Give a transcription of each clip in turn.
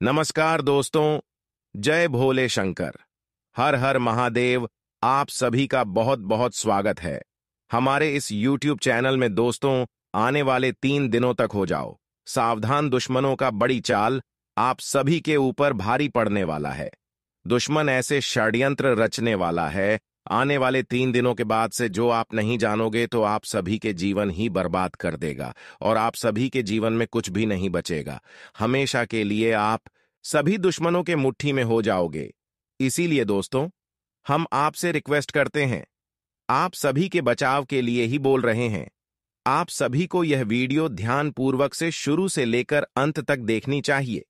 नमस्कार दोस्तों, जय भोले शंकर। हर हर महादेव। आप सभी का बहुत बहुत स्वागत है हमारे इस YouTube चैनल में। दोस्तों, आने वाले 3 दिनों तक हो जाओ सावधान, दुश्मनों का बड़ी चाल आप सभी के ऊपर भारी पड़ने वाला है। दुश्मन ऐसे षड्यंत्र रचने वाला है, आने वाले 3 दिनों के बाद से जो आप नहीं जानोगे तो आप सभी के जीवन ही बर्बाद कर देगा और आप सभी के जीवन में कुछ भी नहीं बचेगा। हमेशा के लिए आप सभी दुश्मनों के मुट्ठी में हो जाओगे। इसीलिए दोस्तों, हम आपसे रिक्वेस्ट करते हैं, आप सभी के बचाव के लिए ही बोल रहे हैं। आप सभी को यह वीडियो ध्यानपूर्वक से शुरू से लेकर अंत तक देखनी चाहिए।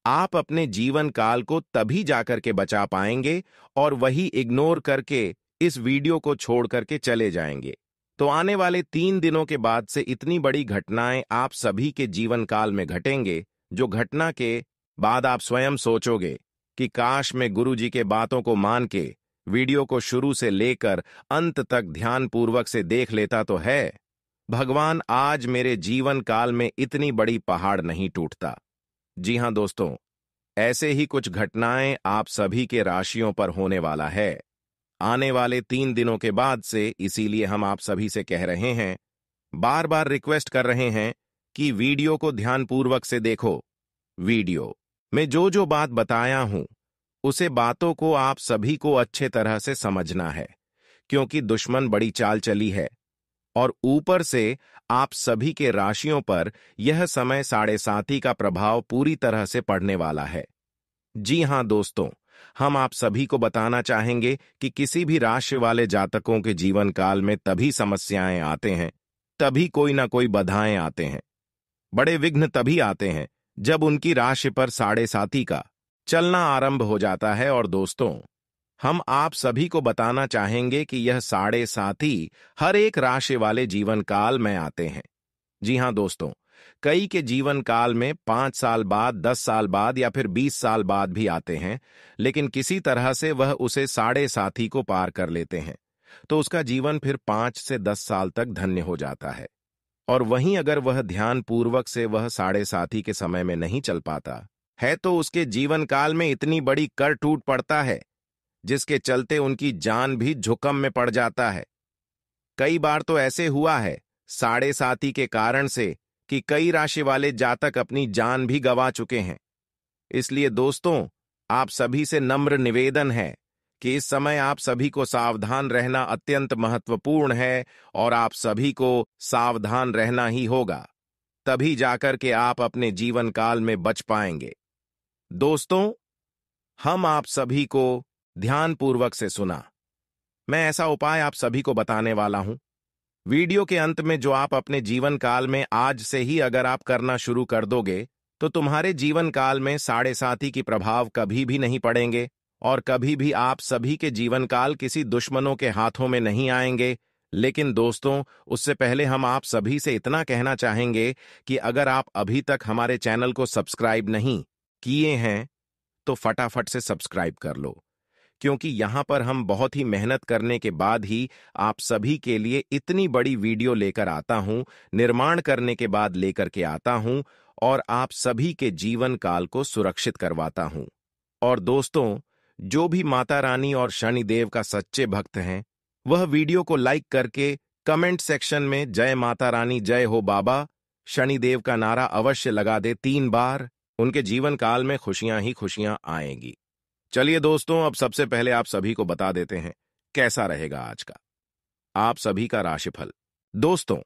आप अपने जीवन काल को तभी जाकर के बचा पाएंगे और वही इग्नोर करके इस वीडियो को छोड़ करके चले जाएंगे तो आने वाले 3 दिनों के बाद से इतनी बड़ी घटनाएं आप सभी के जीवन काल में घटेंगे, जो घटना के बाद आप स्वयं सोचोगे कि काश मैं गुरुजी के बातों को मान के वीडियो को शुरू से लेकर अंत तक ध्यानपूर्वक से देख लेता तो है। भगवान, आज मेरे जीवन काल में इतनी बड़ी पहाड़ नहीं टूटता। जी हां दोस्तों, ऐसे ही कुछ घटनाएं आप सभी के राशियों पर होने वाला है आने वाले 3 दिनों के बाद से। इसीलिए हम आप सभी से कह रहे हैं, बार बार रिक्वेस्ट कर रहे हैं कि वीडियो को ध्यानपूर्वक से देखो। वीडियो में जो जो बात बताया हूं उसे बातों को आप सभी को अच्छे तरह से समझना है, क्योंकि दुश्मन बड़ी चाल चली है और ऊपर से आप सभी के राशियों पर यह समय 7.5 का प्रभाव पूरी तरह से पड़ने वाला है। जी हां दोस्तों, हम आप सभी को बताना चाहेंगे कि किसी भी राशि वाले जातकों के जीवन काल में तभी समस्याएं आते हैं, तभी कोई ना कोई बाधाएं आते हैं, बड़े विघ्न तभी आते हैं जब उनकी राशि पर 7.5 का चलना आरंभ हो जाता है। और दोस्तों, हम आप सभी को बताना चाहेंगे कि यह 7.5 हर एक राशि वाले जीवन काल में आते हैं। जी हां दोस्तों, कई के जीवन काल में 5 साल बाद, 10 साल बाद या फिर 20 साल बाद भी आते हैं, लेकिन किसी तरह से वह उसे 7.5 को पार कर लेते हैं तो उसका जीवन फिर 5 से 10 साल तक धन्य हो जाता है। और वहीं अगर वह ध्यानपूर्वक से वह 7.5 के समय में नहीं चल पाता है तो उसके जीवन काल में इतनी बड़ी कर टूट पड़ता है जिसके चलते उनकी जान भी झुकम में पड़ जाता है। कई बार तो ऐसे हुआ है 7.5 के कारण से कि कई राशि वाले जातक अपनी जान भी गंवा चुके हैं। इसलिए दोस्तों, आप सभी से नम्र निवेदन है कि इस समय आप सभी को सावधान रहना अत्यंत महत्वपूर्ण है और आप सभी को सावधान रहना ही होगा, तभी जाकर के आप अपने जीवन काल में बच पाएंगे। दोस्तों, हम आप सभी को ध्यानपूर्वक से सुना, मैं ऐसा उपाय आप सभी को बताने वाला हूं वीडियो के अंत में, जो आप अपने जीवन काल में आज से ही अगर आप करना शुरू कर दोगे तो तुम्हारे जीवन काल में 7.5 की प्रभाव कभी भी नहीं पड़ेंगे और कभी भी आप सभी के जीवन काल किसी दुश्मनों के हाथों में नहीं आएंगे। लेकिन दोस्तों, उससे पहले हम आप सभी से इतना कहना चाहेंगे कि अगर आप अभी तक हमारे चैनल को सब्सक्राइब नहीं किए हैं तो फटाफट से सब्सक्राइब कर लो, क्योंकि यहां पर हम बहुत ही मेहनत करने के बाद ही आप सभी के लिए इतनी बड़ी वीडियो लेकर आता हूं, निर्माण करने के बाद लेकर के आता हूं और आप सभी के जीवन काल को सुरक्षित करवाता हूं। और दोस्तों, जो भी माता रानी और शनिदेव का सच्चे भक्त हैं, वह वीडियो को लाइक करके कमेंट सेक्शन में जय माता रानी, जय हो बाबा, शनिदेव का नारा अवश्य लगा दे 3 बार। उनके जीवन काल में खुशियां ही खुशियां आएंगी। चलिए दोस्तों, अब सबसे पहले आप सभी को बता देते हैं कैसा रहेगा आज का आप सभी का राशिफल। दोस्तों,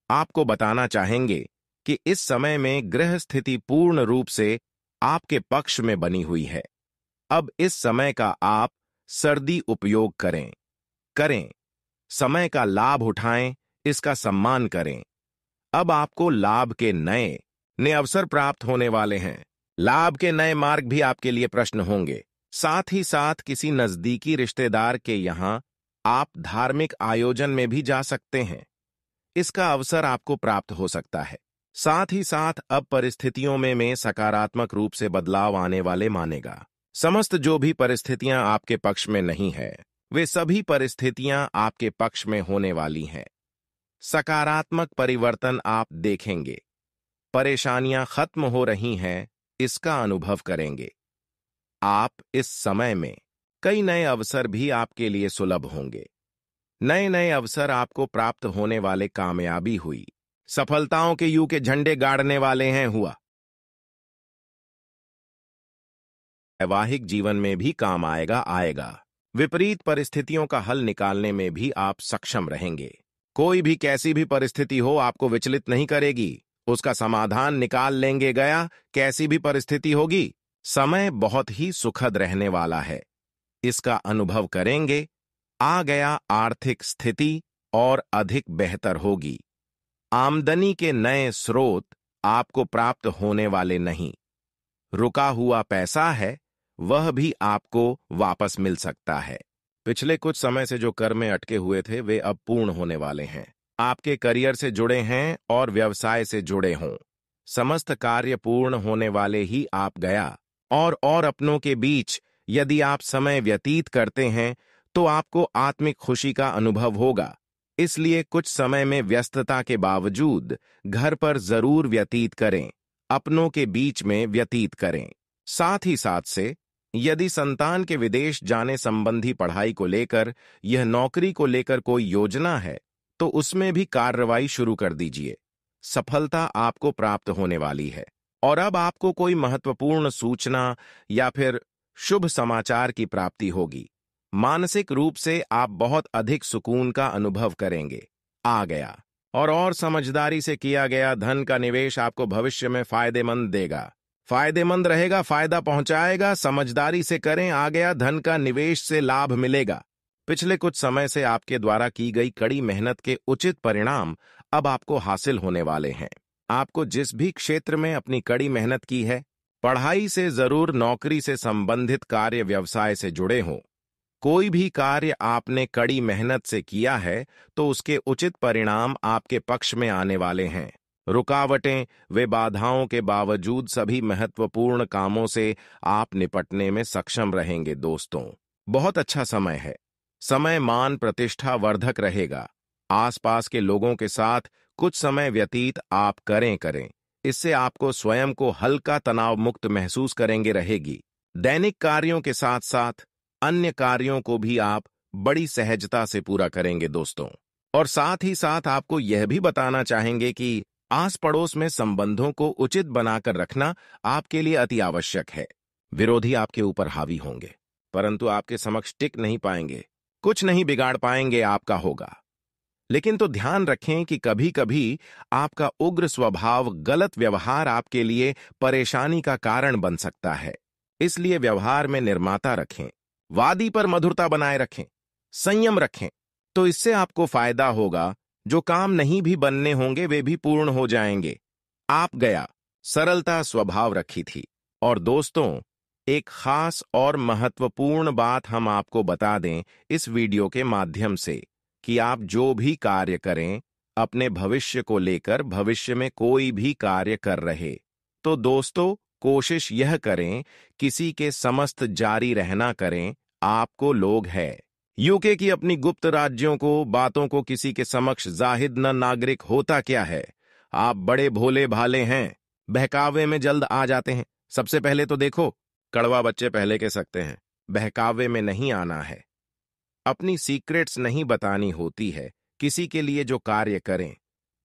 आपको बताना चाहेंगे कि इस समय में ग्रह स्थिति पूर्ण रूप से आपके पक्ष में बनी हुई है। अब इस समय का आप सर्दी उपयोग करें, समय का लाभ उठाएं, इसका सम्मान करें। अब आपको लाभ के नए अवसर प्राप्त होने वाले हैं। लाभ के नए मार्ग भी आपके लिए प्रश्न होंगे। साथ ही साथ किसी नजदीकी रिश्तेदार के यहां आप धार्मिक आयोजन में भी जा सकते हैं, इसका अवसर आपको प्राप्त हो सकता है। साथ ही साथ अब परिस्थितियों में सकारात्मक रूप से बदलाव आने वाले मानेगा। समस्त जो भी परिस्थितियां आपके पक्ष में नहीं है, वे सभी परिस्थितियां आपके पक्ष में होने वाली हैं। सकारात्मक परिवर्तन आप देखेंगे। परेशानियां खत्म हो रही हैं, इसका अनुभव करेंगे। आप इस समय में कई नए अवसर भी आपके लिए सुलभ होंगे। नए नए अवसर आपको प्राप्त होने वाले, कामयाबी हुई, सफलताओं के युग के झंडे गाड़ने वाले हैं हुआ। वैवाहिक जीवन में भी काम आएगा। विपरीत परिस्थितियों का हल निकालने में भी आप सक्षम रहेंगे। कोई भी कैसी भी परिस्थिति हो आपको विचलित नहीं करेगी, उसका समाधान निकाल लेंगे। गया कैसी भी परिस्थिति होगी, समय बहुत ही सुखद रहने वाला है, इसका अनुभव करेंगे। आ गया आर्थिक स्थिति और अधिक बेहतर होगी। आमदनी के नए स्रोत आपको प्राप्त होने वाले नहीं। रुका हुआ पैसा है, वह भी आपको वापस मिल सकता है। पिछले कुछ समय से जो कर्म में अटके हुए थे वे अब पूर्ण होने वाले हैं। आपके करियर से जुड़े हैं और व्यवसाय से जुड़े हों, समस्त कार्य पूर्ण होने वाले ही आप गया। और अपनों के बीच यदि आप समय व्यतीत करते हैं तो आपको आत्मिक खुशी का अनुभव होगा। इसलिए कुछ समय में व्यस्तता के बावजूद घर पर जरूर व्यतीत करें, अपनों के बीच में व्यतीत करें। साथ ही साथ से यदि संतान के विदेश जाने संबंधी पढ़ाई को लेकर, यह नौकरी को लेकर कोई योजना है तो उसमें भी कार्रवाई शुरू कर दीजिए। सफलता आपको प्राप्त होने वाली है। और अब आपको कोई महत्वपूर्ण सूचना या फिर शुभ समाचार की प्राप्ति होगी। मानसिक रूप से आप बहुत अधिक सुकून का अनुभव करेंगे। आ गया और समझदारी से किया गया धन का निवेश आपको भविष्य में फायदेमंद देगा, फायदेमंद रहेगा, फायदा पहुंचाएगा। समझदारी से करें, आ गया धन का निवेश से लाभ मिलेगा। पिछले कुछ समय से आपके द्वारा की गई कड़ी मेहनत के उचित परिणाम अब आपको हासिल होने वाले हैं। आपको जिस भी क्षेत्र में अपनी कड़ी मेहनत की है, पढ़ाई से जरूर नौकरी से संबंधित कार्य, व्यवसाय से जुड़े हों, कोई भी कार्य आपने कड़ी मेहनत से किया है तो उसके उचित परिणाम आपके पक्ष में आने वाले हैं। रुकावटें वे बाधाओं के बावजूद सभी महत्वपूर्ण कामों से आप निपटने में सक्षम रहेंगे। दोस्तों, बहुत अच्छा समय है। समय मान प्रतिष्ठा वर्धक रहेगा। आसपास के लोगों के साथ कुछ समय व्यतीत आप करें, इससे आपको स्वयं को हल्का, तनाव मुक्त महसूस करेंगे रहेगी। दैनिक कार्यों के साथ साथ अन्य कार्यों को भी आप बड़ी सहजता से पूरा करेंगे दोस्तों। और साथ ही साथ आपको यह भी बताना चाहेंगे कि आस पड़ोस में संबंधों को उचित बनाकर रखना आपके लिए अति आवश्यक है। विरोधी आपके ऊपर हावी होंगे परंतु आपके समक्ष टिक नहीं पाएंगे, कुछ नहीं बिगाड़ पाएंगे, आपका होगा। लेकिन तो ध्यान रखें कि कभी कभी आपका उग्र स्वभाव, गलत व्यवहार आपके लिए परेशानी का कारण बन सकता है। इसलिए व्यवहार में निर्माता रखें, वादी पर मधुरता बनाए रखें, संयम रखें, तो इससे आपको फायदा होगा। जो काम नहीं भी बनने होंगे वे भी पूर्ण हो जाएंगे। आप गया सरलता स्वभाव रखी थी। और दोस्तों, एक खास और महत्वपूर्ण बात हम आपको बता दें इस वीडियो के माध्यम से कि आप जो भी कार्य करें अपने भविष्य को लेकर, भविष्य में कोई भी कार्य कर रहे तो दोस्तों कोशिश यह करें किसी के समस्त जारी रहना करें। आपको लोग है यूके की अपनी गुप्त राज्यों को, बातों को किसी के समक्ष जाहिर न नागरिक होता क्या है। आप बड़े भोले भाले हैं, बहकावे में जल्द आ जाते हैं। सबसे पहले तो देखो, कड़वा बच्चे पहले कह सकते हैं, बहकावे में नहीं आना है, अपनी सीक्रेट्स नहीं बतानी होती है। किसी के लिए जो कार्य करें,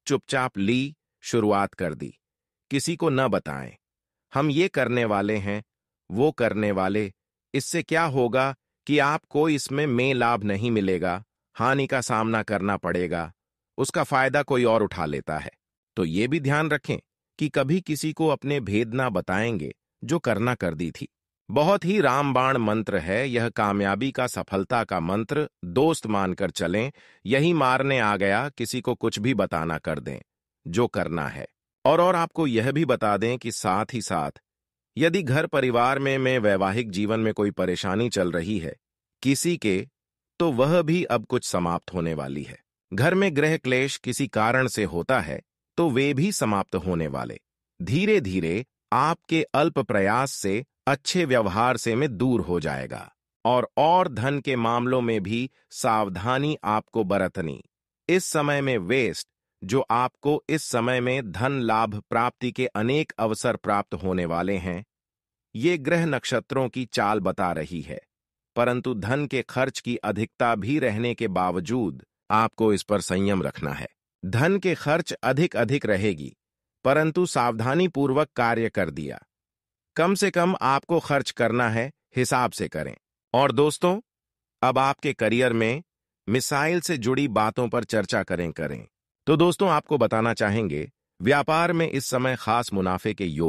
चुपचाप ली, शुरुआत कर दी, किसी को न बताएं। हम ये करने वाले हैं, वो करने वाले, इससे क्या होगा कि आपको इसमें में लाभ नहीं मिलेगा, हानि का सामना करना पड़ेगा, उसका फायदा कोई और उठा लेता है। तो ये भी ध्यान रखें कि कभी किसी को अपने भेद ना बताएंगे, जो करना कर दी थी। बहुत ही रामबाण मंत्र है यह, कामयाबी का, सफलता का मंत्र। दोस्त मानकर चलें, यही मारने आ गया, किसी को कुछ भी बताना कर दें जो करना है। और आपको यह भी बता दें कि साथ ही साथ यदि घर परिवार में वैवाहिक जीवन में कोई परेशानी चल रही है किसी के, तो वह भी अब कुछ समाप्त होने वाली है। घर में गृह क्लेश किसी कारण से होता है तो वे भी समाप्त होने वाले। धीरे धीरे आपके अल्प प्रयास से, अच्छे व्यवहार से में दूर हो जाएगा। और धन के मामलों में भी सावधानी आपको बरतनी। इस समय में वेस्ट जो आपको इस समय में धन लाभ प्राप्ति के अनेक अवसर प्राप्त होने वाले हैं। ये ग्रह नक्षत्रों की चाल बता रही है, परंतु धन के खर्च की अधिकता भी रहने के बावजूद आपको इस पर संयम रखना है। धन के खर्च अधिक अधिक रहेगी, परंतु सावधानी पूर्वक कार्य कर दिया। कम से कम आपको खर्च करना है, हिसाब से करें। और दोस्तों, अब आपके करियर में मिसाइल से जुड़ी बातों पर चर्चा करें। तो दोस्तों, आपको बताना चाहेंगे व्यापार में इस समय खास मुनाफे के योग